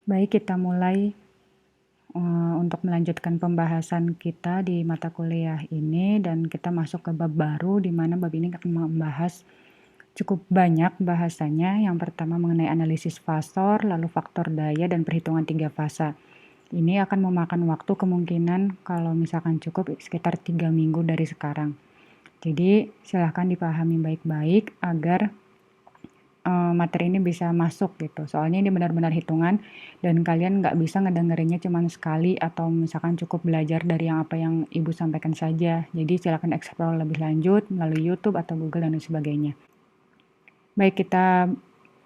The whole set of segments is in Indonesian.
Baik, kita mulai untuk melanjutkan pembahasan kita di mata kuliah ini, dan kita masuk ke bab baru di mana bab ini akan membahas cukup banyak bahasanya. Yang pertama mengenai analisis fasor, lalu faktor daya dan perhitungan 3 fasa. Ini akan memakan waktu kemungkinan kalau misalkan cukup sekitar 3 minggu dari sekarang. Jadi silahkan dipahami baik-baik agar materi ini bisa masuk gitu. Soalnya ini benar-benar hitungan dan kalian nggak bisa ngedengerinnya cuma sekali atau misalkan cukup belajar dari yang apa yang ibu sampaikan saja. Jadi silakan explore lebih lanjut melalui YouTube atau Google dan sebagainya. Baik, kita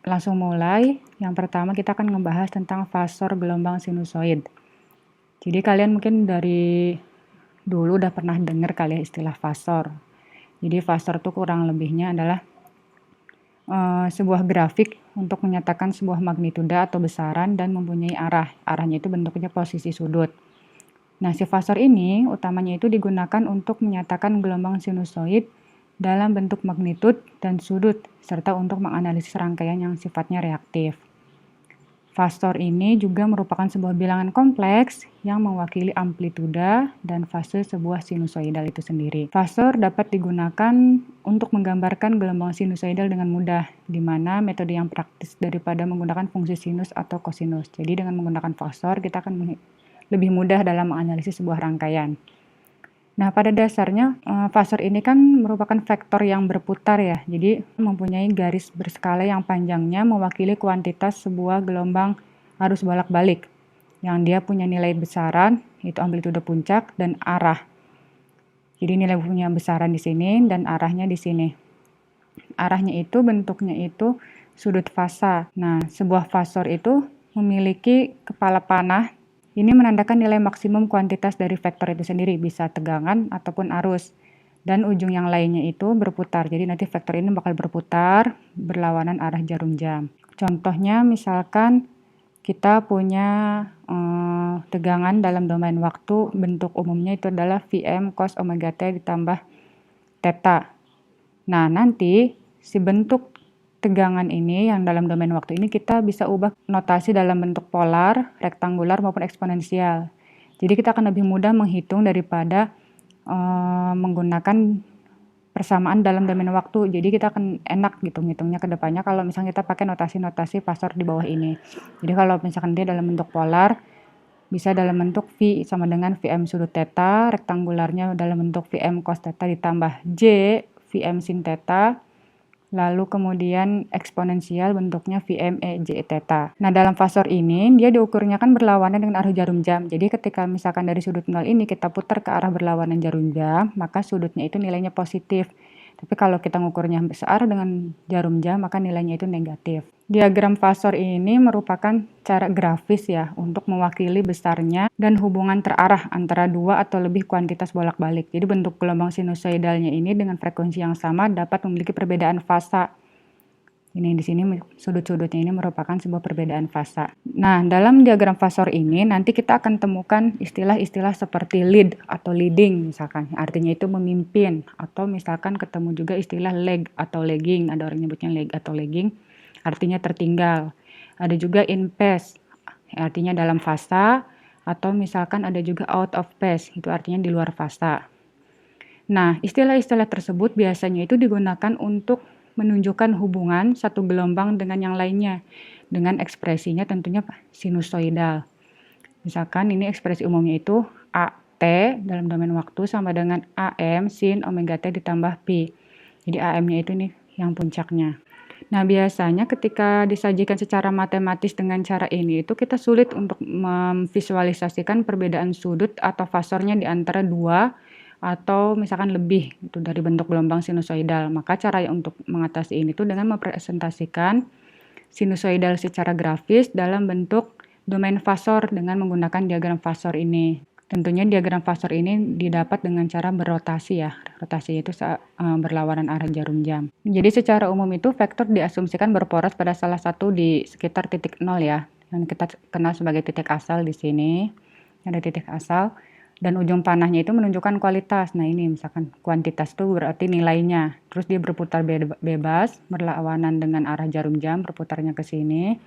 langsung mulai. Yang pertama kita akan membahas tentang fasor gelombang sinusoid. Jadi kalian mungkin dari dulu udah pernah dengar kali ya istilah fasor. Jadi fasor itu kurang lebihnya adalah sebuah grafik untuk menyatakan sebuah magnituda atau besaran dan mempunyai arah. Arahnya itu bentuknya posisi sudut. Nah, si fasor ini utamanya itu digunakan untuk menyatakan gelombang sinusoid dalam bentuk magnitud dan sudut, serta untuk menganalisis rangkaian yang sifatnya reaktif. Fasor ini juga merupakan sebuah bilangan kompleks yang mewakili amplituda dan fase sebuah sinusoidal itu sendiri. Fasor dapat digunakan untuk menggambarkan gelombang sinusoidal dengan mudah, di mana metode yang praktis daripada menggunakan fungsi sinus atau kosinus. Jadi dengan menggunakan fasor, kita akan lebih mudah dalam menganalisis sebuah rangkaian. Nah, pada dasarnya fasor ini kan merupakan vektor yang berputar ya. Jadi mempunyai garis berskala yang panjangnya mewakili kuantitas sebuah gelombang arus bolak-balik yang dia punya nilai besaran, itu amplitude puncak dan arah. Jadi nilai punya besaran di sini dan arahnya di sini. Arahnya itu bentuknya itu sudut fasa. Nah, sebuah fasor itu memiliki kepala panah. Ini menandakan nilai maksimum kuantitas dari vektor itu sendiri, bisa tegangan ataupun arus. Dan ujung yang lainnya itu berputar. Jadi nanti vektor ini bakal berputar berlawanan arah jarum jam. Contohnya misalkan kita punya tegangan dalam domain waktu, bentuk umumnya itu adalah Vm cos omega T ditambah theta. Nah, nanti si bentuk tegangan ini yang dalam domain waktu ini kita bisa ubah notasi dalam bentuk polar, rektangular maupun eksponensial. Jadi kita akan lebih mudah menghitung daripada menggunakan persamaan dalam domain waktu. Jadi kita akan enak gitu ngitungnya ke depannya kalau misalnya kita pakai notasi-notasi fasor di bawah ini. Jadi kalau misalkan dia dalam bentuk polar, bisa dalam bentuk V sama dengan Vm sudut theta, rektangularnya dalam bentuk Vm cos theta ditambah J Vm sin theta, lalu kemudian eksponensial bentuknya Vm EJ theta. Nah, dalam fasor ini dia diukurnya kan berlawanan dengan arah jarum jam. Jadi ketika misalkan dari sudut 0 ini kita putar ke arah berlawanan jarum jam, maka sudutnya itu nilainya positif. Tapi kalau kita ngukurnya searah dengan jarum jam, maka nilainya itu negatif. Diagram fasor ini merupakan cara grafis ya untuk mewakili besarnya dan hubungan terarah antara dua atau lebih kuantitas bolak-balik. Jadi bentuk gelombang sinusoidalnya ini dengan frekuensi yang sama dapat memiliki perbedaan fasa. Ini di sini sudut-sudutnya ini merupakan sebuah perbedaan fasa. Nah, dalam diagram fasor ini nanti kita akan temukan istilah-istilah seperti lead atau leading misalkan. Artinya itu memimpin, atau misalkan ketemu juga istilah lag atau lagging. Ada orang nyebutnya lag atau lagging, artinya tertinggal. Ada juga in phase, artinya dalam fasa, atau misalkan ada juga out of phase, itu artinya di luar fasa. Nah, istilah-istilah tersebut biasanya itu digunakan untuk menunjukkan hubungan satu gelombang dengan yang lainnya, dengan ekspresinya tentunya sinusoidal. Misalkan ini ekspresi umumnya itu AT dalam domain waktu sama dengan AM sin omega T ditambah Pi. Jadi AM-nya itu nih yang puncaknya. Nah, biasanya ketika disajikan secara matematis dengan cara ini itu kita sulit untuk memvisualisasikan perbedaan sudut atau fasornya di antara dua atau misalkan lebih itu dari bentuk gelombang sinusoidal. Maka cara untuk mengatasi ini tuh dengan mempresentasikan sinusoidal secara grafis dalam bentuk domain fasor dengan menggunakan diagram fasor ini. Tentunya diagram fasor ini didapat dengan cara berrotasi ya. Rotasi itu berlawanan arah jarum jam. Jadi secara umum itu vektor diasumsikan berporos pada salah satu di sekitar titik 0 ya. Yang kita kenal sebagai titik asal di sini. Ada titik asal. Dan ujung panahnya itu menunjukkan kualitas. Nah, ini misalkan kuantitas itu berarti nilainya. Terus dia berputar bebas, berlawanan dengan arah jarum jam, berputarnya ke sini.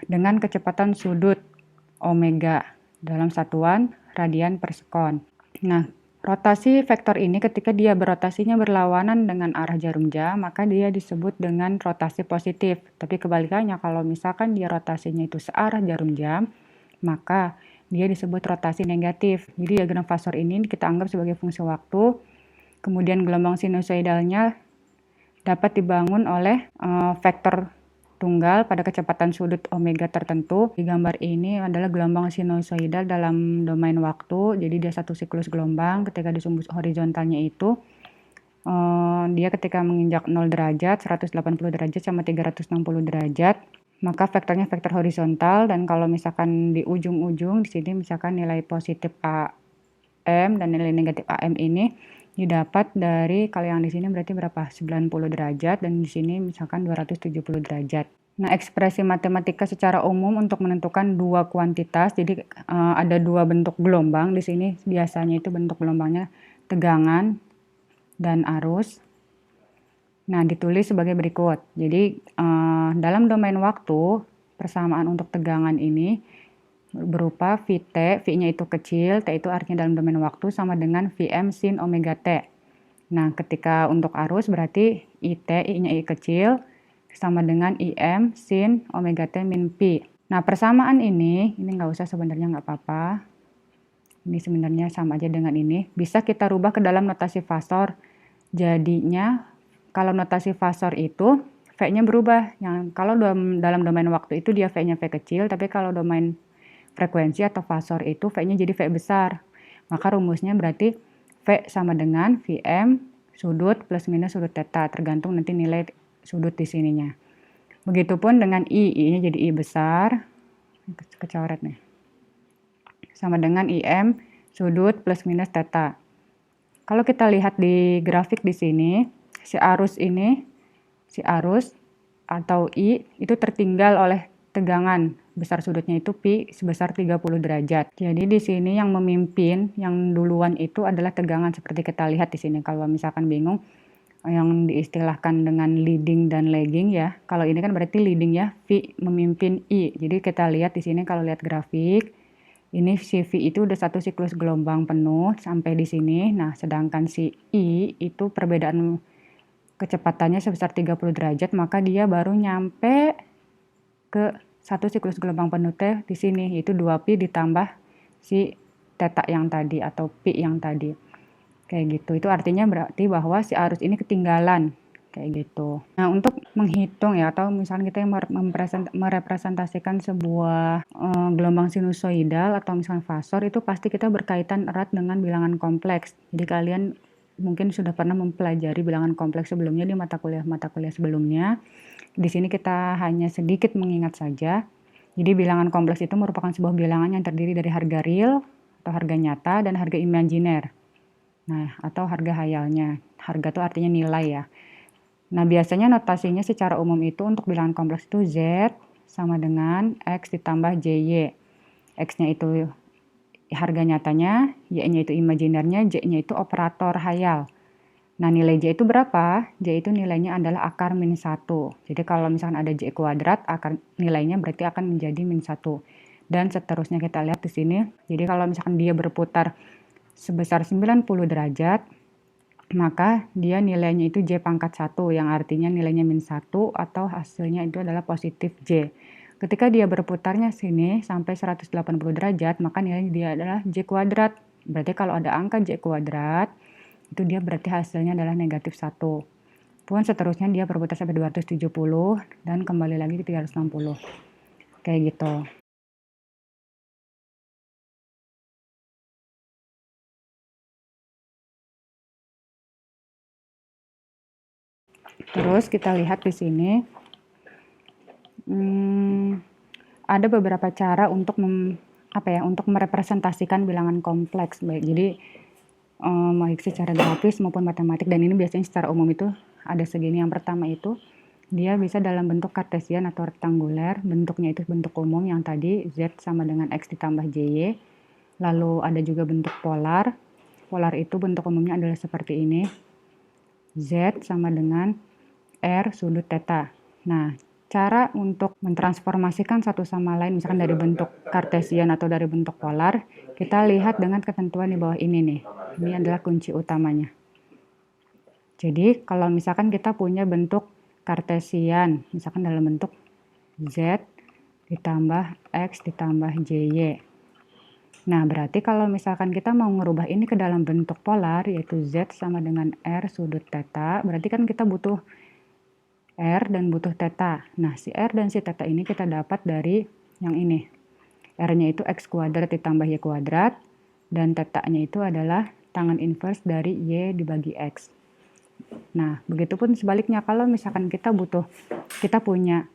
Dengan kecepatan sudut omega dalam satuan radian per sekon. Nah, rotasi vektor ini ketika dia berotasinya berlawanan dengan arah jarum jam, maka dia disebut dengan rotasi positif. Tapi kebalikannya, kalau misalkan dia rotasinya itu searah jarum jam, maka dia disebut rotasi negatif. Jadi diagram fasor ini kita anggap sebagai fungsi waktu, kemudian gelombang sinusoidalnya dapat dibangun oleh vektor tunggal pada kecepatan sudut omega tertentu. Di gambar ini adalah gelombang sinusoidal dalam domain waktu, jadi dia satu siklus gelombang. Ketika di sumbus horizontalnya itu dia ketika menginjak 0 derajat, 180 derajat sama 360 derajat, maka vektornya vektor horizontal. Dan kalau misalkan di ujung-ujung di sini misalkan nilai positif AM dan nilai negatif AM ini didapat dari, kalau yang di sini berarti berapa? 90 derajat, dan di sini misalkan 270 derajat. Nah, ekspresi matematika secara umum untuk menentukan dua kuantitas, jadi ada dua bentuk gelombang di sini. Biasanya itu bentuk gelombangnya tegangan dan arus. Nah, ditulis sebagai berikut. Jadi dalam domain waktu, persamaan untuk tegangan ini berupa Vt, V-nya itu kecil, T itu artinya dalam domain waktu, sama dengan Vm sin omega T. Nah, ketika untuk arus berarti It, I-nya I kecil, sama dengan Im sin omega T min Pi. Nah, persamaan ini nggak usah sebenarnya, nggak apa-apa. Ini sebenarnya sama aja dengan ini. Bisa kita rubah ke dalam notasi fasor. Jadinya, kalau notasi fasor itu, V-nya berubah. Yang kalau dalam domain waktu itu dia V-nya V kecil, tapi kalau domain frekuensi atau fasor itu V-nya jadi V besar. Maka rumusnya berarti V sama dengan Vm sudut plus minus sudut theta, tergantung nanti nilai sudut di sininya. Begitupun dengan I-nya jadi I besar, kecoret nih, sama dengan Im sudut plus minus theta. Kalau kita lihat di grafik di sini, si arus atau I itu tertinggal oleh tegangan. Besar sudutnya itu pi sebesar 30 derajat. Jadi di sini yang memimpin, yang duluan itu adalah tegangan, seperti kita lihat di sini. Kalau misalkan bingung, yang diistilahkan dengan leading dan lagging ya. Kalau ini kan berarti leading ya, V memimpin I. Jadi kita lihat di sini, kalau lihat grafik, ini si V itu udah satu siklus gelombang penuh sampai di sini. Nah, sedangkan si I itu perbedaan kecepatannya sebesar 30 derajat, maka dia baru nyampe ke satu siklus gelombang penuh T di sini, yaitu 2pi ditambah si theta yang tadi atau pi yang tadi. Kayak gitu. Itu artinya berarti bahwa si arus ini ketinggalan. Kayak gitu. Nah, untuk menghitung ya, atau misalnya kita yang merepresentasikan sebuah gelombang sinusoidal atau misalnya fasor, itu pasti kita berkaitan erat dengan bilangan kompleks. Jadi kalian mungkin sudah pernah mempelajari bilangan kompleks sebelumnya di mata kuliah sebelumnya. Di sini kita hanya sedikit mengingat saja. Jadi bilangan kompleks itu merupakan sebuah bilangan yang terdiri dari harga real atau harga nyata dan harga imajiner. Nah, atau harga hayalnya. Harga itu artinya nilai ya. Nah, biasanya notasinya secara umum itu untuk bilangan kompleks itu Z sama dengan X ditambah JY. X-nya itu harga nyatanya, Y-nya itu imajinernya, J-nya itu operator hayal. Nah, nilai J itu berapa? J itu nilainya adalah akar min 1. Jadi kalau misalkan ada J kuadrat, akar nilainya berarti akan menjadi min 1. Dan seterusnya kita lihat di sini. Jadi kalau misalkan dia berputar sebesar 90 derajat, maka dia nilainya itu J pangkat 1, yang artinya nilainya min 1 atau hasilnya itu adalah positif J. Ketika dia berputarnya sini sampai 180 derajat, maka nilainya dia adalah J kuadrat. Berarti kalau ada angka J kuadrat, itu dia berarti hasilnya adalah negatif 1. Pun seterusnya dia berputar sampai 270 dan kembali lagi ke 360. Kayak gitu. Terus kita lihat di sini ada beberapa cara untuk untuk merepresentasikan bilangan kompleks. Jadi baik secara grafis maupun matematik, dan ini biasanya secara umum itu ada segini. Yang pertama itu dia bisa dalam bentuk kartesian atau rektanguler, bentuknya itu bentuk umum yang tadi Z sama dengan X ditambah JY. Lalu ada juga bentuk polar. Polar itu bentuk umumnya adalah seperti ini, Z sama dengan R sudut theta. Nah, cara untuk mentransformasikan satu sama lain, misalkan dari bentuk kartesian atau dari bentuk polar, kita lihat dengan ketentuan di bawah ini nih. Ini adalah kunci utamanya. Jadi kalau misalkan kita punya bentuk kartesian, misalkan dalam bentuk Z ditambah X ditambah JY. Nah, berarti kalau misalkan kita mau ngerubah ini ke dalam bentuk polar, yaitu Z sama dengan R sudut theta, berarti kan kita butuh R dan butuh theta. Nah, si R dan si theta ini kita dapat dari yang ini. R-nya itu X kuadrat ditambah Y kuadrat, dan theta-nya itu adalah tangan inverse dari Y dibagi X. Nah, begitupun sebaliknya, kalau misalkan kita punya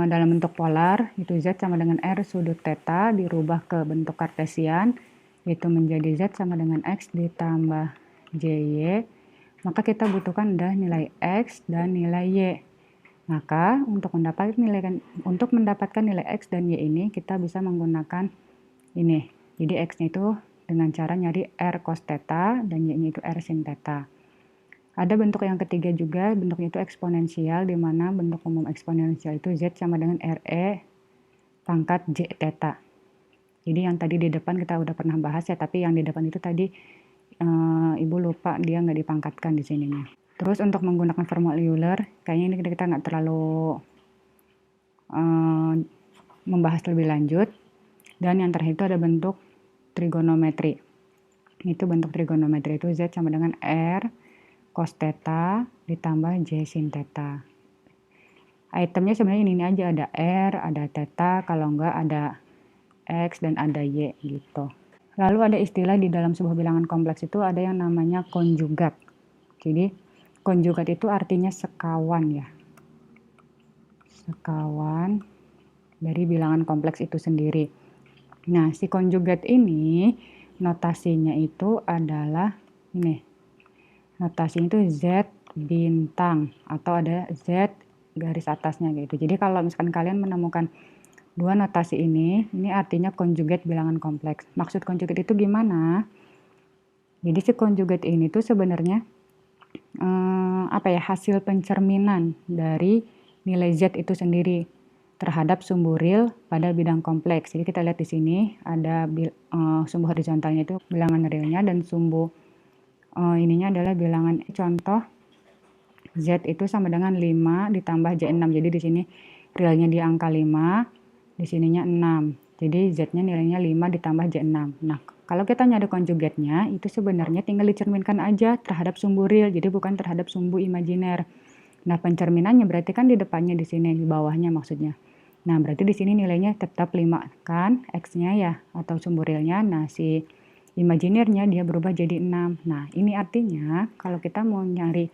dalam bentuk polar, itu Z sama dengan R sudut theta, dirubah ke bentuk kartesian, yaitu menjadi Z sama dengan X ditambah JY, maka kita butuhkan adalah nilai X dan nilai Y. Maka untuk mendapatkan nilai X dan Y ini, kita bisa menggunakan ini. Jadi X-nya itu dengan cara nyari R cos theta, dan Y-nya itu R sin theta. Ada bentuk yang ketiga juga, bentuknya itu eksponensial, di mana bentuk umum eksponensial itu Z sama dengan RE pangkat J theta. Jadi yang tadi di depan kita udah pernah bahas ya, tapi yang di depan itu tadi Ibu lupa, dia nggak dipangkatkan di sininya. Terus untuk menggunakan formula Euler, kayaknya ini kita nggak terlalu membahas lebih lanjut. Dan yang terakhir itu ada bentuk trigonometri. Itu bentuk trigonometri itu Z sama dengan R cos theta ditambah J sin theta. Itemnya sebenarnya ini aja, ada R, ada theta, kalau enggak ada X dan ada Y gitu. Lalu ada istilah di dalam sebuah bilangan kompleks itu ada yang namanya konjugat. Jadi konjugat itu artinya sekawan ya. Sekawan dari bilangan kompleks itu sendiri. Nah, si konjugat ini notasinya itu adalah ini. Notasinya itu Z bintang atau ada Z garis atasnya gitu. Jadi kalau misalkan kalian menemukan dua notasi ini artinya konjugat bilangan kompleks. Maksud konjugat itu gimana? Jadi si konjugat ini tuh sebenarnya hasil pencerminan dari nilai Z itu sendiri terhadap sumbu real pada bidang kompleks. Jadi kita lihat di sini ada sumbu horizontalnya itu bilangan realnya, dan sumbu ininya adalah bilangan. Contoh Z itu sama dengan 5 ditambah J6. Jadi di sini realnya di angka 5, di sininya 6. Jadi Z-nya nilainya 5 ditambah J6. Nah, kalau kita nyari konjugatnya, itu sebenarnya tinggal dicerminkan aja terhadap sumbu real, jadi bukan terhadap sumbu imajiner. Nah, pencerminannya berarti kan di depannya di sini, di bawahnya maksudnya. Nah, berarti di sini nilainya tetap 5 kan, X-nya ya, atau sumbu realnya. Nah, si imajinernya dia berubah jadi 6. Nah, ini artinya kalau kita mau nyari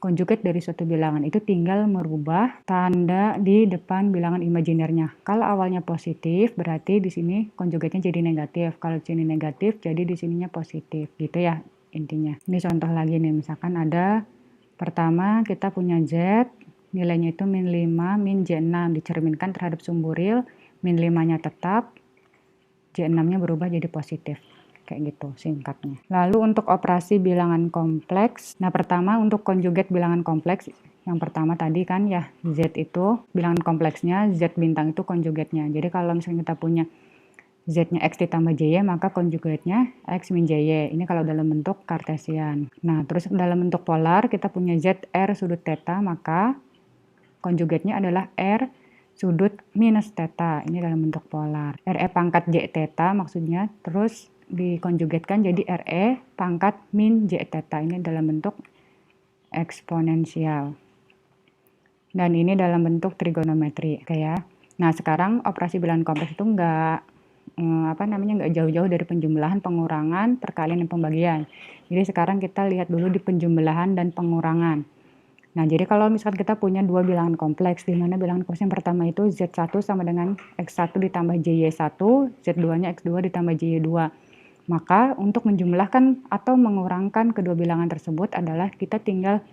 konjugat dari suatu bilangan itu tinggal merubah tanda di depan bilangan imajinernya. Kalau awalnya positif, berarti di sini konjugatnya jadi negatif. Kalau di sini negatif, jadi di sininya positif. Gitu ya intinya. Ini contoh lagi nih, misalkan ada pertama kita punya Z, nilainya itu min 5, min J6, dicerminkan terhadap sumbu real, min 5-nya tetap, J6-nya berubah jadi positif. Kayak gitu singkatnya. Lalu untuk operasi bilangan kompleks, nah pertama untuk konjugat bilangan kompleks, yang pertama tadi kan ya Z itu bilangan kompleksnya, Z bintang itu konjugatnya. Jadi kalau misalnya kita punya Z-nya X ditambah JY, maka konjugatnya X min JY. Ini kalau dalam bentuk kartesian. Nah, terus dalam bentuk polar kita punya Z R sudut theta, maka konjugatnya adalah R sudut minus theta. Ini dalam bentuk polar. RE pangkat J theta maksudnya, terus dikonjugatkan jadi RE pangkat min J theta. Ini dalam bentuk eksponensial. Dan ini dalam bentuk trigonometri. Kayak. Nah, sekarang operasi bilangan kompleks itu nggak jauh-jauh dari penjumlahan, pengurangan, perkalian, dan pembagian. Jadi sekarang kita lihat dulu di penjumlahan dan pengurangan. Nah, jadi kalau misalkan kita punya dua bilangan kompleks, di mana bilangan kompleks yang pertama itu Z1 sama dengan X1 ditambah JY1, Z2-nya X2 ditambah JY2. Maka untuk menjumlahkan atau mengurangkan kedua bilangan tersebut adalah kita tinggal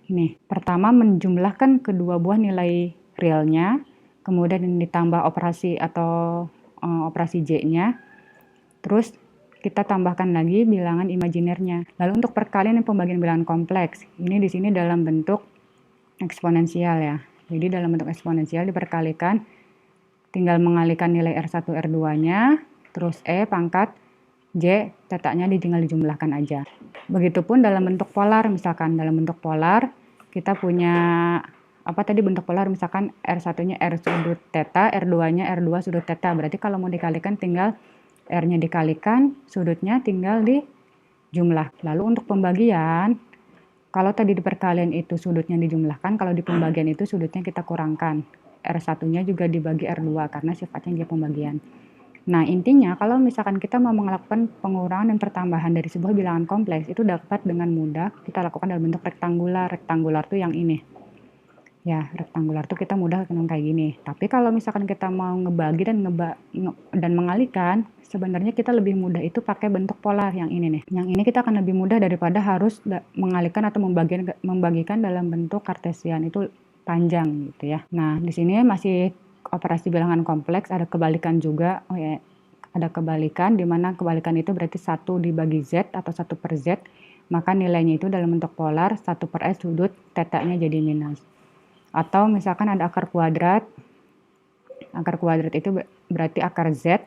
ini. Pertama menjumlahkan kedua buah nilai realnya, kemudian ditambah operasi atau operasi J-nya, terus kita tambahkan lagi bilangan imajinernya. Lalu untuk perkalian dan pembagian bilangan kompleks, ini di sini dalam bentuk eksponensial ya. Jadi dalam bentuk eksponensial diperkalikan, tinggal mengalikan nilai R1 R2-nya, terus E pangkat J, tetanya tinggal dijumlahkan aja. Begitupun dalam bentuk polar, misalkan dalam bentuk polar kita punya apa tadi bentuk polar, misalkan R1-nya R sudut theta, R2-nya R2 sudut theta. Berarti kalau mau dikalikan tinggal R-nya dikalikan, sudutnya tinggal dijumlah. Lalu untuk pembagian, kalau tadi di perkalian itu sudutnya dijumlahkan, kalau di pembagian itu sudutnya kita kurangkan. R1-nya juga dibagi R2 karena sifatnya dia pembagian. Nah, intinya kalau misalkan kita mau melakukan pengurangan dan pertambahan dari sebuah bilangan kompleks, itu dapat dengan mudah kita lakukan dalam bentuk rektangular. Rektangular tuh yang ini. Ya, rektangular tuh kita mudah kayak gini. Tapi kalau misalkan kita mau ngebagi dan mengalihkan, sebenarnya kita lebih mudah itu pakai bentuk polar yang ini nih. Yang ini kita akan lebih mudah daripada harus mengalihkan atau membagikan dalam bentuk kartesian, itu panjang gitu ya. Nah, di sini masih operasi bilangan kompleks, ada kebalikan juga. Oh ya, ada kebalikan, di mana kebalikan itu berarti 1 dibagi Z atau 1 per Z, maka nilainya itu dalam bentuk polar, 1 per S sudut tetanya jadi minus. Atau misalkan ada akar kuadrat itu berarti akar Z,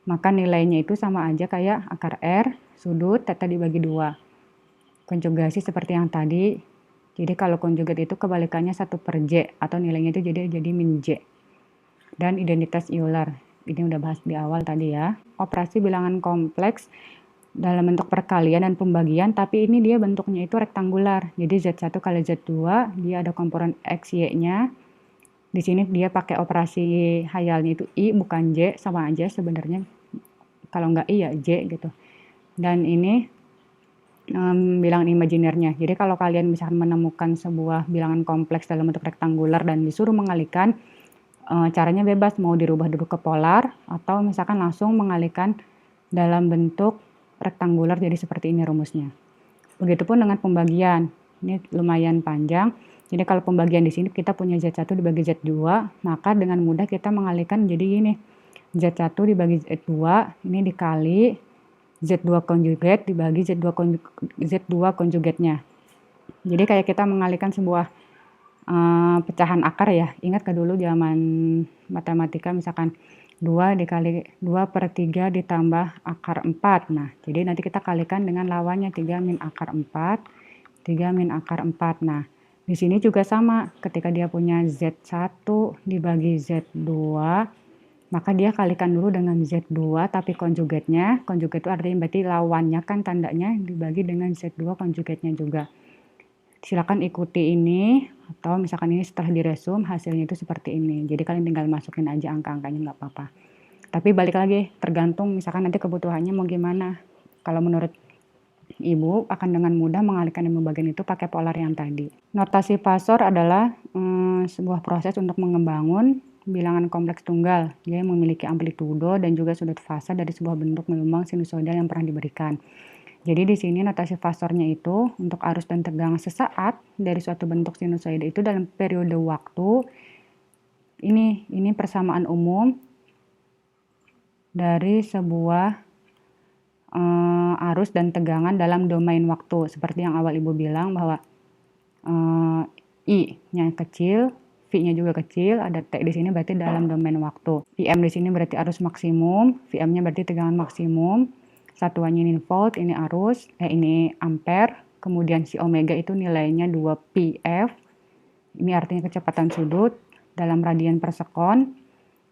maka nilainya itu sama aja kayak akar R sudut theta dibagi 2. Konjugasi seperti yang tadi, jadi kalau konjugat itu kebalikannya 1 per J, atau nilainya itu jadi min J. Dan identitas Euler, ini udah bahas di awal tadi ya. Operasi bilangan kompleks dalam bentuk perkalian dan pembagian, tapi ini dia bentuknya itu rektangular. Jadi Z1 kali Z2, dia ada komponen X, Y-nya. Di sini dia pakai operasi hayalnya itu I bukan J, sama aja sebenarnya. Kalau nggak I ya J gitu. Dan ini bilangan imajinernya. Jadi kalau kalian misalkan menemukan sebuah bilangan kompleks dalam bentuk rektangular dan disuruh mengalihkan, caranya bebas, mau dirubah dulu ke polar, atau misalkan langsung mengalihkan dalam bentuk rektangular, jadi seperti ini rumusnya. Begitupun dengan pembagian, ini lumayan panjang. Jadi kalau pembagian di sini kita punya Z1 dibagi Z2, maka dengan mudah kita mengalihkan jadi gini. Z1 dibagi Z2, ini dikali Z2 konjugat dibagi Z2 konjugatnya. Jadi kayak kita mengalihkan sebuah pecahan akar ya. Ingat ke dulu zaman matematika misalkan 2 dikali 2 per 3 ditambah akar 4. Nah, jadi nanti kita kalikan dengan lawannya 3 min akar 4, 3 min akar 4. Nah, di sini juga sama. Ketika dia punya Z1 dibagi Z2, maka dia kalikan dulu dengan Z2 tapi konjugatnya. Konjugat itu artinya berarti lawannya kan tandanya dibagi dengan Z2 konjugatnya juga. Silakan ikuti ini, atau misalkan ini setelah diresum hasilnya itu seperti ini. Jadi kalian tinggal masukin aja angka-angkanya, nggak apa-apa. Tapi balik lagi, tergantung misalkan nanti kebutuhannya mau gimana. Kalau menurut Ibu akan dengan mudah mengalihkan dan membagian itu pakai polar yang tadi. Notasi Pasor adalah sebuah proses untuk membangun bilangan kompleks tunggal. Dia memiliki amplitudo dan juga sudut fasa dari sebuah bentuk gelombang sinusoidal yang pernah diberikan. Jadi di sini notasi fasornya itu untuk arus dan tegangan sesaat dari suatu bentuk sinusoida itu dalam periode waktu. Ini persamaan umum dari sebuah arus dan tegangan dalam domain waktu. Seperti yang awal Ibu bilang bahwa I-nya kecil, V-nya juga kecil, ada T di sini berarti dalam domain waktu. IM di sini berarti arus maksimum, VM-nya berarti tegangan maksimum. Satuannya ini volt, ini arus, ini ampere, kemudian si omega itu nilainya 2πf, ini artinya kecepatan sudut dalam radian per sekon,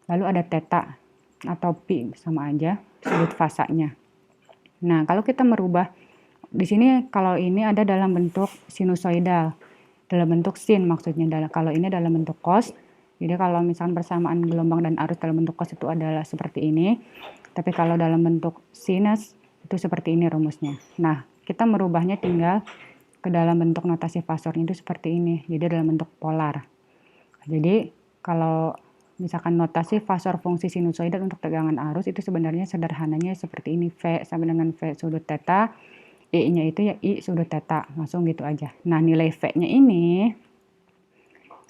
lalu ada theta atau pi sama aja sudut fasanya. Nah, kalau kita merubah, di sini kalau ini ada dalam bentuk sinusoidal, dalam bentuk sin maksudnya, kalau ini dalam bentuk cos, jadi kalau misalkan persamaan gelombang dan arus dalam bentuk cos itu adalah seperti ini. Tapi kalau dalam bentuk sinus itu seperti ini rumusnya. Nah, kita merubahnya tinggal ke dalam bentuk notasi fasornya itu seperti ini. Jadi dalam bentuk polar. Jadi kalau misalkan notasi fasor fungsi sinusoidal untuk tegangan arus itu sebenarnya sederhananya seperti ini. V sama dengan V sudut theta. I-nya itu ya I sudut theta. Langsung gitu aja. Nah, nilai V-nya ini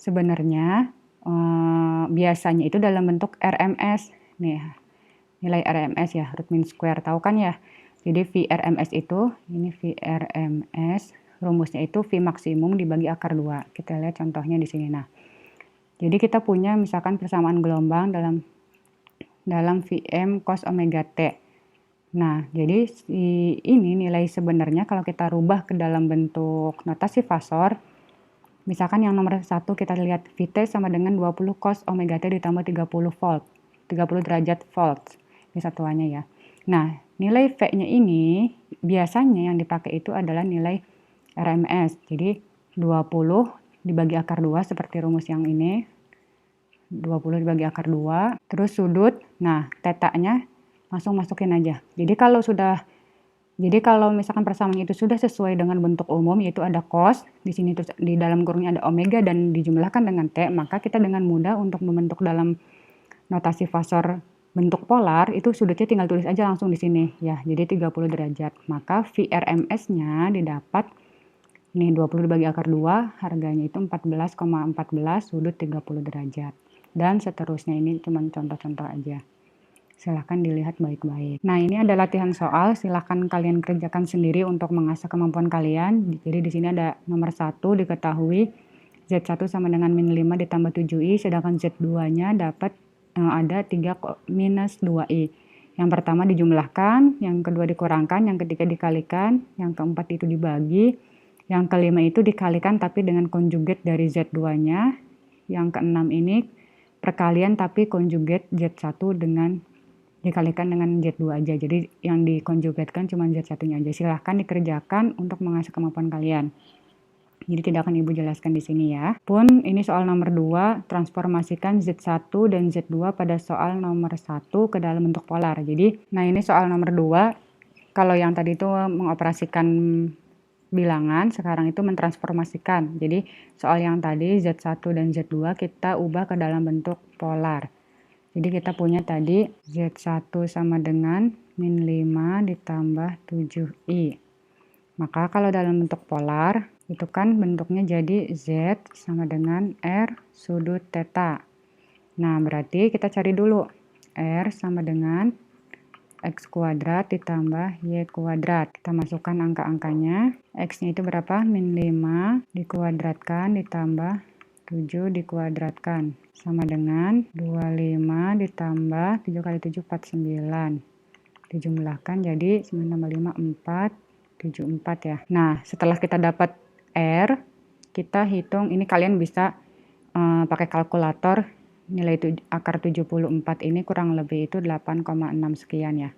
sebenarnya biasanya itu dalam bentuk RMS. Nih, nilai RMS ya, root mean square, tahu kan ya. Jadi VRMS itu, ini VRMS, rumusnya itu V maksimum dibagi akar 2. Kita lihat contohnya di sini. Nah, Jadi kita punya misalkan persamaan gelombang dalam Vm cos omega T. Nah, jadi ini nilai sebenarnya kalau kita rubah ke dalam bentuk notasi fasor, misalkan yang nomor 1 kita lihat Vt sama dengan 20 cos omega T ditambah 30 volt, 30 derajat volt di satuannya ya. Nah, nilai V-nya ini biasanya yang dipakai itu adalah nilai RMS. Jadi 20 dibagi akar 2 seperti rumus yang ini. 20 dibagi akar 2, terus sudut, nah tetanya langsung masukin aja. Jadi kalau misalkan persamaan itu sudah sesuai dengan bentuk umum, yaitu ada cos, di sini terus di dalam kurungnya ada omega dan dijumlahkan dengan T, maka kita dengan mudah untuk membentuk dalam notasi fasor bentuk polar, itu sudutnya tinggal tulis aja langsung di sini ya. Jadi 30 derajat. Maka VRMS-nya didapat ini 20 dibagi akar 2, harganya itu 14,14 sudut 30 derajat. Dan seterusnya, ini cuma contoh-contoh aja. Silahkan dilihat baik-baik. Nah, ini ada latihan soal, silahkan kalian kerjakan sendiri untuk mengasah kemampuan kalian. Jadi di sini ada nomor 1 diketahui Z1 sama dengan min 5 ditambah 7i, sedangkan Z2-nya dapat ada 3 minus 2i. Yang pertama dijumlahkan, yang kedua dikurangkan, yang ketiga dikalikan, yang keempat itu dibagi, yang kelima itu dikalikan tapi dengan konjugat dari Z2-nya, yang keenam ini perkalian tapi konjugat Z1 dengan dikalikan dengan Z2 aja. Jadi yang dikonjugatkan cuma Z1-nya aja. Silahkan dikerjakan untuk mengasah kemampuan kalian. Jadi tidak akan Ibu jelaskan di sini ya. Pun ini soal nomor 2, transformasikan Z1 dan Z2 pada soal nomor 1 ke dalam bentuk polar. Jadi, nah ini soal nomor 2, kalau yang tadi itu mengoperasikan bilangan, sekarang itu mentransformasikan. Jadi soal yang tadi Z1 dan Z2 kita ubah ke dalam bentuk polar. Jadi kita punya tadi Z1 sama dengan min 5 ditambah 7i. Maka kalau dalam bentuk polar, itu kan bentuknya jadi Z sama dengan R sudut theta. Nah, berarti kita cari dulu. R sama dengan X kuadrat ditambah Y kuadrat. Kita masukkan angka-angkanya. X-nya itu berapa? Min 5 dikuadratkan ditambah 7 dikuadratkan. Sama dengan 25 ditambah 7 kali 7, 49. Dijumlahkan jadi 9 tambah 5, 4, 74 ya. Nah, setelah kita dapat R, kita hitung, ini kalian bisa pakai kalkulator, nilai akar 74 ini kurang lebih itu 8,6 sekian ya.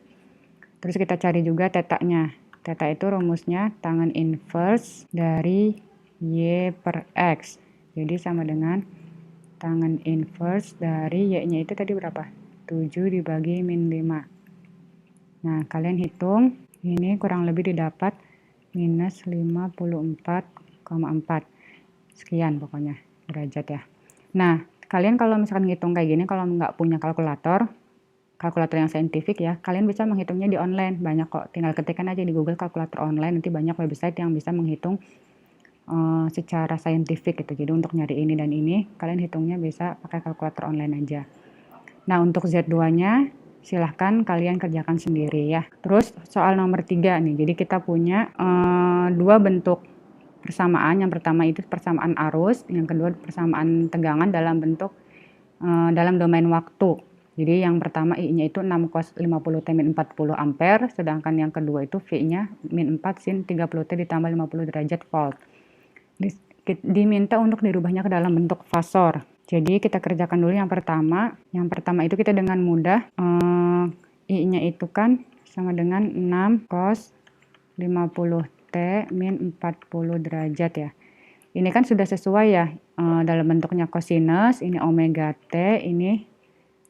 Terus kita cari juga tetanya. Teta itu rumusnya tangen inverse dari Y per X. Jadi sama dengan tangen inverse dari Y-nya itu tadi berapa? 7 dibagi min 5. Nah, kalian hitung, ini kurang lebih didapat minus 54,4. Sekian pokoknya derajat ya. Nah, kalian kalau misalkan ngitung kayak gini, kalau nggak punya kalkulator yang saintifik ya, kalian bisa menghitungnya di online. Banyak kok, tinggal ketikkan aja di Google kalkulator online, nanti banyak website yang bisa menghitung secara saintifik gitu. Jadi untuk nyari ini dan ini, kalian hitungnya bisa pakai kalkulator online aja. Nah, untuk Z2-nya silahkan kalian kerjakan sendiri ya. Terus soal nomor 3 nih, jadi kita punya dua bentuk persamaan. Yang pertama itu persamaan arus, yang kedua persamaan tegangan dalam bentuk dalam domain waktu. Jadi yang pertama I-nya itu 6 cos 50 T min 40 ampere, sedangkan yang kedua itu V-nya min 4 sin 30 T ditambah 50 derajat volt. Diminta untuk dirubahnya ke dalam bentuk fasor. Jadi kita kerjakan dulu yang pertama. Yang pertama itu kita dengan mudah I-nya itu kan sama dengan 6 cos 50 T min 40 derajat ya. Ini kan sudah sesuai ya dalam bentuknya cosinus, ini omega T, ini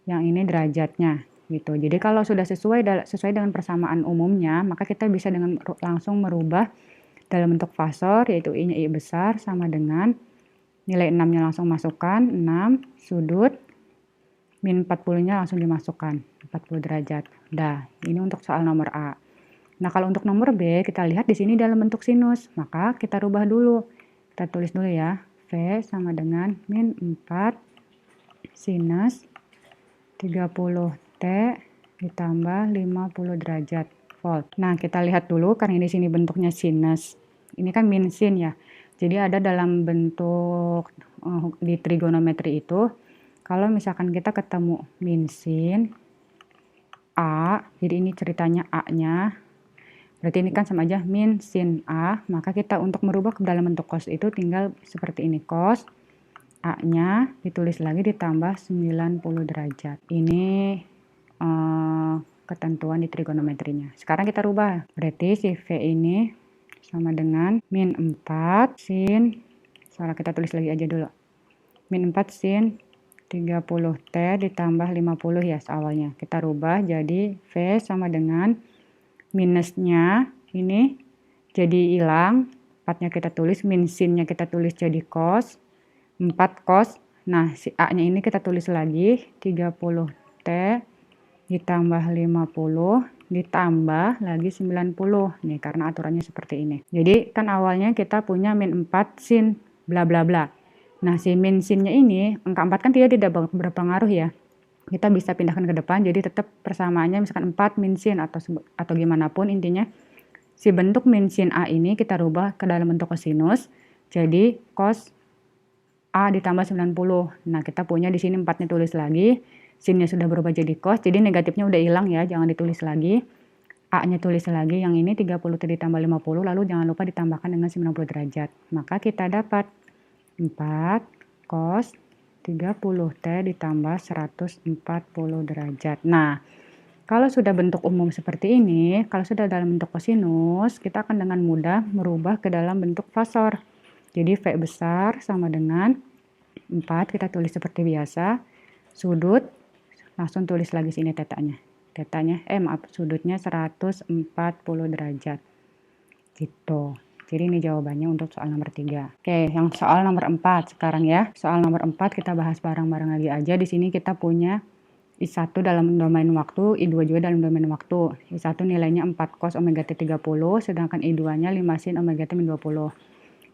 yang ini derajatnya gitu. Jadi kalau sudah sesuai dengan persamaan umumnya, maka kita bisa dengan langsung merubah dalam bentuk fasor, yaitu I-nya I besar sama dengan nilai 6-nya langsung masukkan, 6 sudut min 40-nya langsung dimasukkan, 40 derajat. Dah, ini untuk soal nomor A. Nah, kalau untuk nomor B, kita lihat di sini dalam bentuk sinus. Maka kita rubah dulu. Kita tulis dulu ya. V sama dengan min 4 sinus 30 T ditambah 50 derajat volt. Nah, kita lihat dulu karena di sini bentuknya sinus. Ini kan min sin ya. Jadi ada dalam bentuk di trigonometri itu, kalau misalkan kita ketemu min sin A, jadi ini ceritanya A-nya, berarti ini kan sama aja min sin A, maka kita untuk merubah ke dalam bentuk cos itu tinggal seperti ini, cos A-nya ditulis lagi ditambah 90 derajat. Ini ketentuan di trigonometrinya. Sekarang kita rubah, berarti si V ini sama dengan min 4 sin, kita tulis lagi aja dulu, min 4 sin 30T ditambah 50 ya awalnya. Kita rubah jadi V sama dengan minusnya ini jadi hilang, 4-nya kita tulis, min sinnya kita tulis jadi cos, 4 cos. Nah, si A-nya ini kita tulis lagi 30T ditambah 50 ditambah lagi 90. Nih, karena aturannya seperti ini. Jadi, kan awalnya kita punya min 4 sin bla bla bla. Nah, si min sinnya ini, angka 4 kan tidak berpengaruh ya. Kita bisa pindahkan ke depan, jadi tetap persamaannya misalkan 4 min sin atau gimana pun intinya. Si bentuk min sin A ini kita rubah ke dalam bentuk kosinus, jadi cos A ditambah 90. Nah, kita punya di sini 4-nya tulis lagi, sinnya sudah berubah jadi cos, jadi negatifnya udah hilang ya, jangan ditulis lagi. A-nya tulis lagi, yang ini 30 ditambah 50, lalu jangan lupa ditambahkan dengan 90 derajat. Maka kita dapat 4 cos 30T ditambah 140 derajat. Nah, kalau sudah bentuk umum seperti ini, kalau sudah dalam bentuk kosinus, kita akan dengan mudah merubah ke dalam bentuk fasor. Jadi V besar sama dengan 4, kita tulis seperti biasa, sudut, langsung tulis lagi sini tetanya. Sudutnya 140 derajat. Gitu. Jadi ini jawabannya untuk soal nomor 3. Oke, yang soal nomor 4 sekarang ya. Soal nomor 4 kita bahas bareng-bareng lagi aja. Di sini kita punya I1 dalam domain waktu, I2 juga dalam domain waktu. I1 nilainya 4 cos omega T 30, sedangkan I2-nya 5 sin omega T min 20.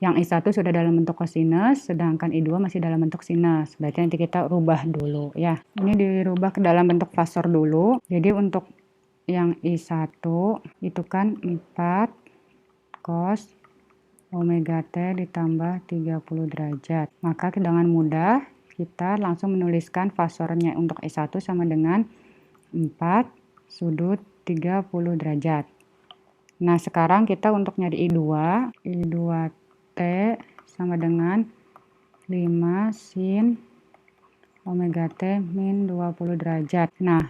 Yang I1 sudah dalam bentuk kosinus, sedangkan I2 masih dalam bentuk sinus. Berarti nanti kita rubah dulu ya. Ini dirubah ke dalam bentuk fasor dulu. Jadi untuk yang I1 itu kan 4 cos omega T ditambah 30 derajat. Maka dengan mudah kita langsung menuliskan fasornya untuk I1 sama dengan 4 sudut 30 derajat. Nah, sekarang kita untuk nyari I2T sama dengan 5 sin omega T min 20 derajat. Nah,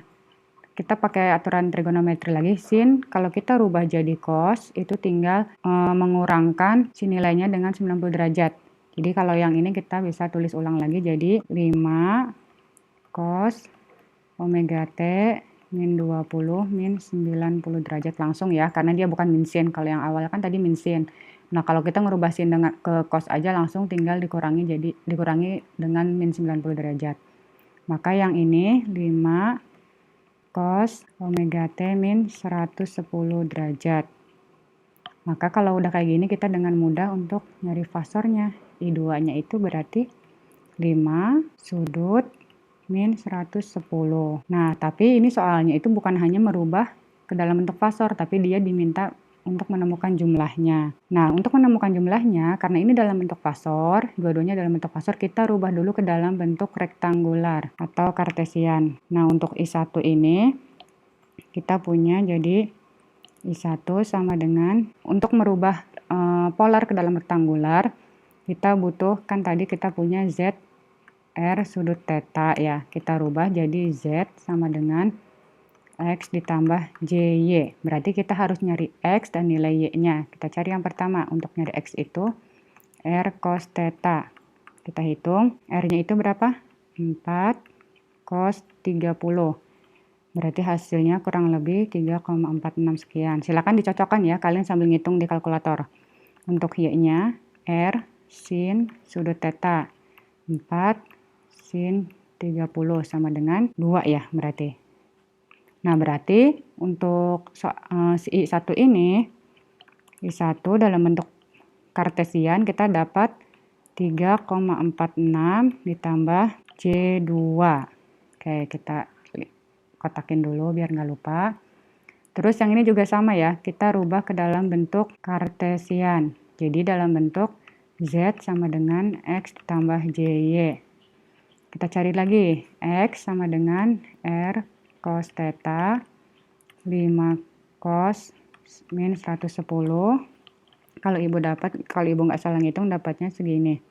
kita pakai aturan trigonometri lagi, sin kalau kita rubah jadi cos itu tinggal mengurangkan si nilainya dengan 90 derajat. Jadi kalau yang ini kita bisa tulis ulang lagi jadi 5 cos omega T min 20 min 90 derajat langsung ya, karena dia bukan min sin. Kalau yang awal kan tadi min sin. Nah, kalau kita ngerubah sin dengan ke cos aja langsung tinggal dikurangi dengan min 90 derajat. Maka yang ini 5 cos omega T min 110 derajat. Maka kalau udah kayak gini kita dengan mudah untuk nyari fasornya. I2-nya itu berarti 5 sudut min 110. Nah, tapi ini soalnya itu bukan hanya merubah ke dalam bentuk fasor, tapi dia diminta untuk menemukan jumlahnya. Nah, untuk menemukan jumlahnya, karena ini dalam bentuk fasor, dua-duanya dalam bentuk fasor, kita rubah dulu ke dalam bentuk rektangular atau kartesian. Nah, untuk I1 ini, kita punya jadi I1 sama dengan, untuk merubah polar ke dalam rektangular, kita butuh, kan tadi kita punya Z R sudut theta ya, kita rubah jadi Z sama dengan X ditambah JY. Berarti kita harus nyari X dan nilai Y-nya. Kita cari yang pertama. Untuk nyari X itu R cos theta. Kita hitung. R-nya itu berapa? 4 cos 30. Berarti hasilnya kurang lebih 3,46 sekian. Silakan dicocokkan ya, kalian sambil ngitung di kalkulator. Untuk Y-nya R sin sudut theta. 4 sin 30 sama dengan 2 ya berarti. Nah, berarti untuk si I1 ini, I1 dalam bentuk kartesian kita dapat 3,46 ditambah J2. Oke, kita kotakin dulu biar nggak lupa. Terus yang ini juga sama ya, kita rubah ke dalam bentuk kartesian. Jadi dalam bentuk Z sama dengan X ditambah JY. Kita cari lagi, X sama dengan R cos theta 5 cos min 110. Kalau ibu nggak salah ngitung dapatnya segini,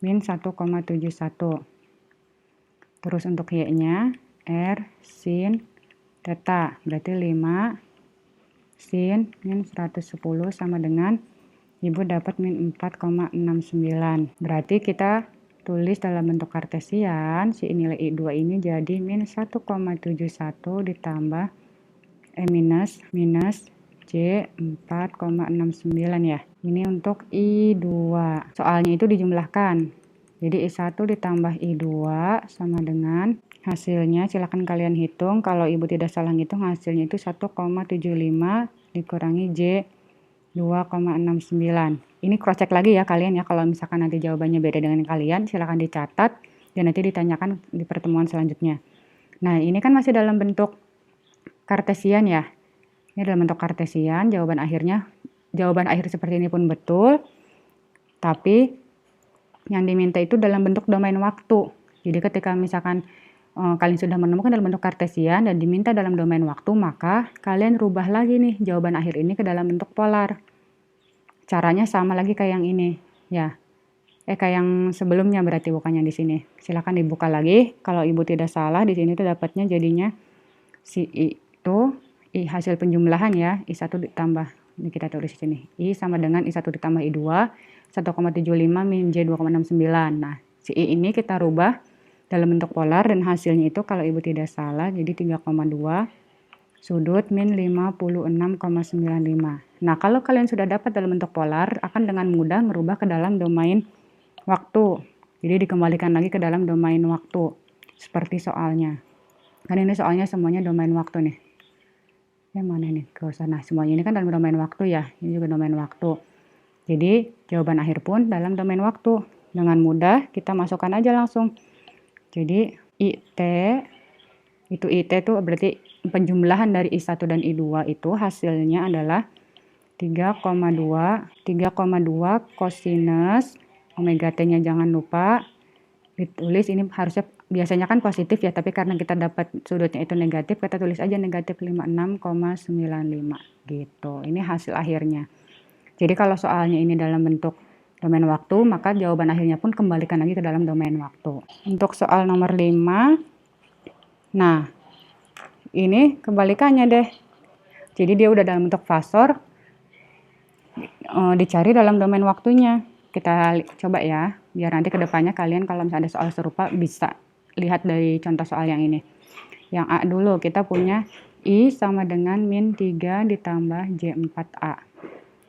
min 1,71. Terus untuk Y-nya, R sin theta, berarti 5 sin min 110 sama dengan ibu dapat min 4,69. Berarti kita tulis dalam bentuk kartesian, si nilai I2 ini jadi min 1,71 ditambah minus J 4,69 ya. Ini untuk I2. Soalnya itu dijumlahkan. Jadi I1 ditambah I2 sama dengan hasilnya, silakan kalian hitung. Kalau ibu tidak salah hitung, hasilnya itu 1,75 dikurangi J 2,69. Ini cross check lagi ya kalian ya. Kalau misalkan nanti jawabannya beda dengan kalian, silakan dicatat dan nanti ditanyakan di pertemuan selanjutnya. Nah, ini kan masih dalam bentuk kartesian ya. Ini dalam bentuk kartesian, jawaban akhir seperti ini pun betul. Tapi yang diminta itu dalam bentuk domain waktu. Jadi ketika misalkan kalian sudah menemukan dalam bentuk kartesian dan diminta dalam domain waktu, maka kalian rubah lagi nih jawaban akhir ini ke dalam bentuk polar. Caranya sama lagi kayak yang ini, ya. Kayak yang sebelumnya berarti bukannya di sini. Silakan dibuka lagi. Kalau ibu tidak salah di sini tuh dapatnya jadinya si I itu hasil penjumlahan ya, I1 ditambah, ini kita tulis di sini. I sama dengan I1 ditambah I2 1,75 min J 2,69. Nah, si I ini kita rubah dalam bentuk polar dan hasilnya itu kalau ibu tidak salah jadi 3,2 sudut min 56,95. Nah, kalau kalian sudah dapat dalam bentuk polar, akan dengan mudah merubah ke dalam domain waktu. Jadi dikembalikan lagi ke dalam domain waktu. Seperti soalnya. Kan ini soalnya semuanya domain waktu nih. Yang mana nih? Nah, semuanya ini kan dalam domain waktu ya. Ini juga domain waktu. Jadi, jawaban akhir pun dalam domain waktu. Dengan mudah, kita masukkan aja langsung. Jadi, IT itu berarti penjumlahan dari I1 dan I2 itu hasilnya adalah 3,2 cosinus omega T-nya jangan lupa ditulis, ini harusnya biasanya kan positif ya, tapi karena kita dapat sudutnya itu negatif, kita tulis aja negatif 56,95 gitu. Ini hasil akhirnya. Jadi kalau soalnya ini dalam bentuk domain waktu, maka jawaban akhirnya pun kembalikan lagi ke dalam domain waktu. Untuk soal nomor 5, nah ini kebalikannya deh. Jadi dia udah dalam bentuk fasor, dicari dalam domain waktunya. Kita coba ya, biar nanti kedepannya kalian kalau misalnya ada soal serupa bisa lihat dari contoh soal yang ini. Yang A dulu, kita punya I sama dengan min 3 ditambah J4A.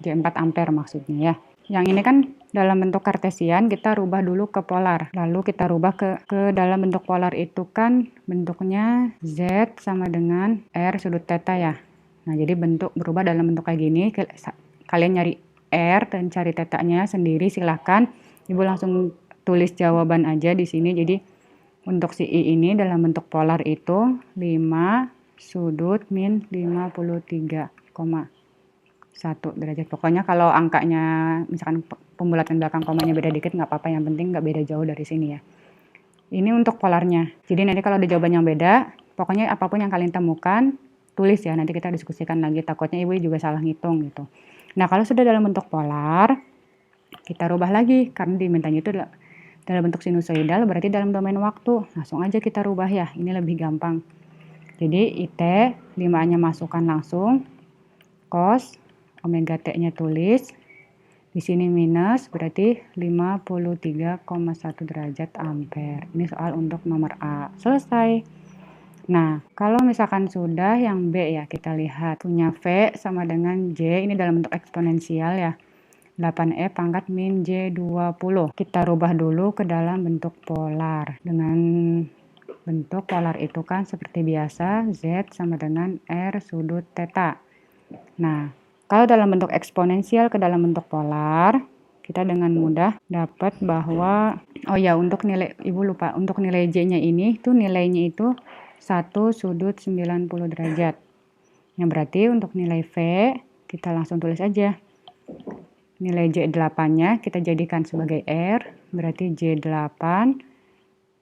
J4 ampere maksudnya ya. Yang ini kan dalam bentuk kartesian, kita rubah dulu ke polar. Lalu kita rubah ke dalam bentuk polar itu kan bentuknya Z sama dengan R sudut theta ya. Nah, jadi berubah dalam bentuk kayak gini. Kalian nyari R dan cari tetanya sendiri, silahkan. Ibu langsung tulis jawaban aja di sini. Jadi untuk si I ini dalam bentuk polar itu 5 sudut min 53,1 derajat. Pokoknya kalau angkanya misalkan pembulatan belakang komanya beda dikit nggak apa-apa, yang penting nggak beda jauh dari sini ya. Ini untuk polarnya. Jadi nanti kalau ada jawaban yang beda, pokoknya apapun yang kalian temukan, tulis ya. Nanti kita diskusikan lagi, takutnya ibu juga salah ngitung gitu. Nah, kalau sudah dalam bentuk polar, kita rubah lagi. Karena dimintanya itu dalam bentuk sinusoidal, berarti dalam domain waktu. Langsung aja kita rubah ya, ini lebih gampang. Jadi IT, 5-nya masukkan langsung. Cos, omega T-nya tulis. Di sini minus, berarti 53,1 derajat ampere. Ini soal untuk nomor A. Selesai. Nah, kalau misalkan sudah yang B ya, kita lihat. Punya V sama dengan J, ini dalam bentuk eksponensial ya. 8E pangkat min J20. Kita rubah dulu ke dalam bentuk polar. Dengan bentuk polar itu kan seperti biasa, Z sama dengan R sudut theta. Nah, kalau dalam bentuk eksponensial ke dalam bentuk polar, kita dengan mudah dapat bahwa, oh ya, untuk nilai, ibu lupa, untuk nilai J-nya ini, nilainya itu 1 sudut 90 derajat. Yang berarti untuk nilai V, kita langsung tulis aja. nilai J8-nya kita jadikan sebagai R, berarti J8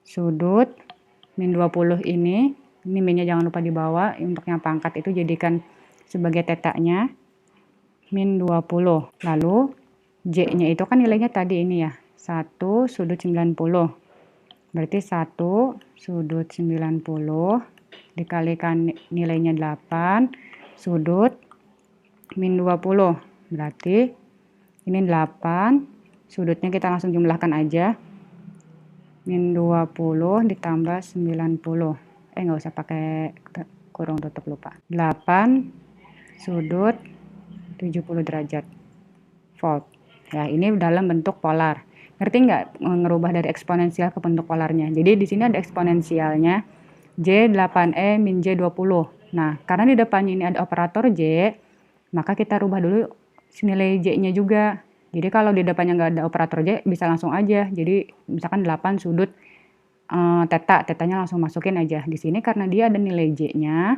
sudut min 20 ini minnya jangan lupa dibawa, untuk yang pangkat itu jadikan sebagai tetanya, min 20. Lalu J-nya itu kan nilainya tadi ini ya, 1 sudut 90. Berarti 1 sudut 90 dikalikan nilainya 8 sudut min 20. Berarti ini 8, sudutnya kita langsung jumlahkan aja. Min 20 ditambah 90. Nggak usah pakai kurung tutup, lupa. 8 sudut 70 derajat. Volt. Ya, ini dalam bentuk polar. Ngerti nggak ngerubah dari eksponensial ke bentuk polarnya? Jadi di sini ada eksponensialnya J8E min J20. Nah, karena di depannya ini ada operator J, maka kita rubah dulu nilai J-nya juga. Jadi kalau di depannya nggak ada operator J, bisa langsung aja. Jadi misalkan 8 sudut tetanya langsung masukin aja. Di sini karena dia ada nilai J-nya,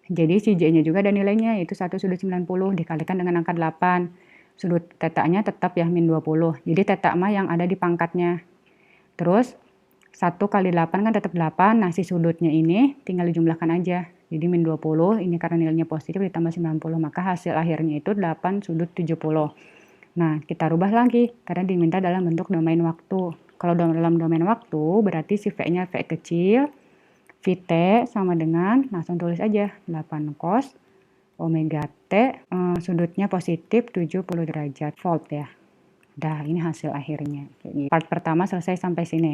jadi si J-nya juga ada nilainya, yaitu 1 sudut 90 dikalikan dengan angka 8. Sudut tetanya tetap ya min 20. Jadi teta mah yang ada di pangkatnya. Terus 1 kali 8 kan tetap 8. Nah, si sudutnya ini tinggal dijumlahkan aja. Jadi min 20, ini karena nilainya positif ditambah 90. Maka hasil akhirnya itu 8 sudut 70. Nah, kita rubah lagi karena diminta dalam bentuk domain waktu. Kalau dalam domain waktu berarti si V-nya V kecil, Vt sama dengan, langsung tulis aja 8 cos omega T, sudutnya positif 70 derajat volt ya. Dah, ini hasil akhirnya. Part pertama selesai sampai sini.